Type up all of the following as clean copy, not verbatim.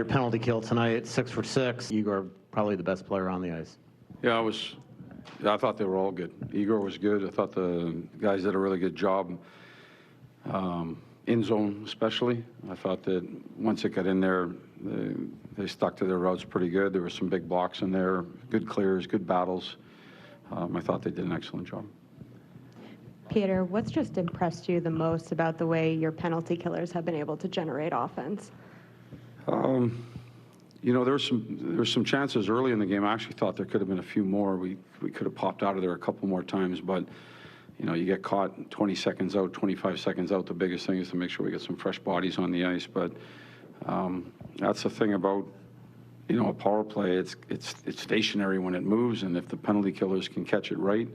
your penalty kill tonight, 6 for 6. Igor, probably the best player on the ice. Yeah, I thought they were all good. Igor was good. I thought the guys did a really good job. In zone especially. I thought that once it got in there, they stuck to their routes pretty good. There were some big blocks in there, good clears, good battles. I thought they did an excellent job. Peter, what's just impressed you the most about the way your penalty killers have been able to generate offense? You know, there were some chances early in the game. I actually thought there could have been a few more. We could have popped out of there a couple more times, but you know, you get caught 20 seconds out, 25 seconds out. The biggest thing is to make sure we get some fresh bodies on the ice. But that's the thing about, you know, a power play. It's stationary when it moves, and if the penalty killers can catch it right,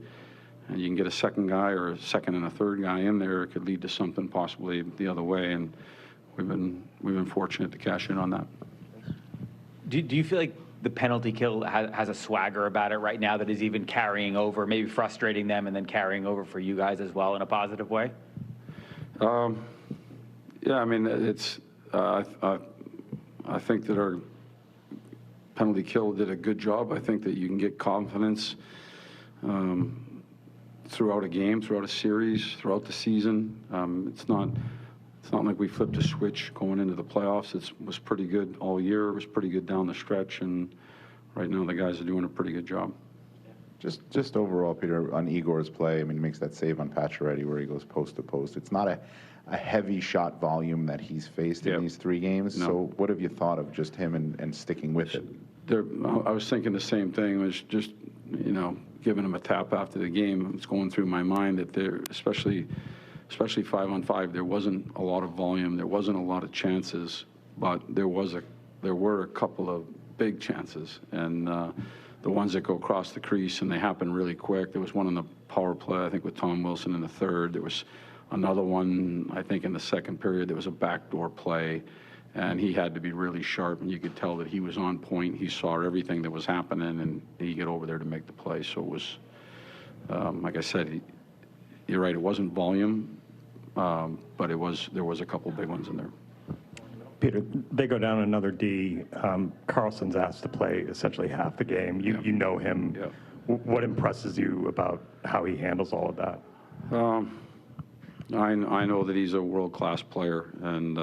and you can get a second guy or a second and a third guy in there, it could lead to something possibly the other way. And we've been fortunate to cash in on that. Do you feel like the penalty kill has a swagger about it right now that is even carrying over, maybe frustrating them and then carrying over for you guys as well in a positive way? Yeah, I mean, it's I think that our penalty kill did a good job. I think that you can get confidence throughout a game, throughout a series, throughout the season. It's not like we flipped a switch going into the playoffs. It was pretty good all year. It was pretty good down the stretch, and right now the guys are doing a pretty good job. Just overall, Peter, on Igor's play, I mean, he makes that save on Pacioretty where he goes post to post. It's not a heavy shot volume that he's faced in these 3 games. No. So what have you thought of just him and sticking with it? I was thinking the same thing. It was just, you know, giving him a tap after the game. It's going through my mind that there, especially 5-on-5, there wasn't a lot of volume. There wasn't a lot of chances, but there were a couple of big chances, and the ones that go across the crease, and they happen really quick. There was one on the power play, I think, with Tom Wilson in the third. There was another one, I think, in the second period. There was a backdoor play, and he had to be really sharp, and you could tell that he was on point. He saw everything that was happening, and he got over there to make the play. So it was, like I said, you're right, it wasn't volume, but there was a couple big ones in there. Peter, they go down another D. Carlson's asked to play essentially half the game. You know him. Yeah. What impresses you about how he handles all of that? I know that he's a world-class player, and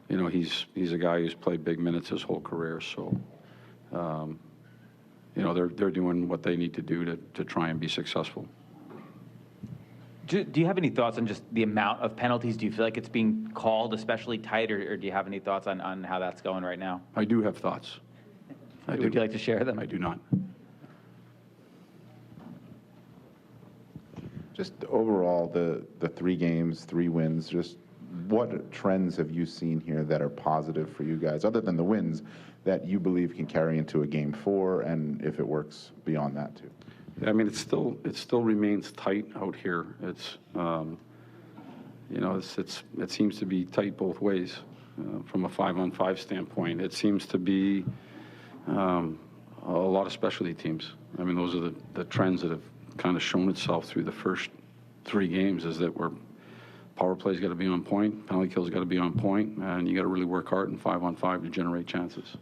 you know, he's a guy who's played big minutes his whole career. So you know, they're doing what they need to do to try and be successful. Do you have any thoughts on just the amount of penalties? Do you feel like it's being called especially tight, or do you have any thoughts on how that's going right now? I do have thoughts. Would you like to share them? I do not. Just overall, the 3 games, 3 wins, just what trends have you seen here that are positive for you guys, other than the wins, that you believe can carry into a game 4, and if it works beyond that too? I mean, it still remains tight out here. It's you know, it seems to be tight both ways from a 5-on-5 standpoint. It seems to be a lot of specialty teams. I mean, those are the trends that have kind of shown itself through the first 3 games, is that power play's got to be on point, penalty kill's got to be on point, and you got to really work hard in 5-on-5 to generate chances.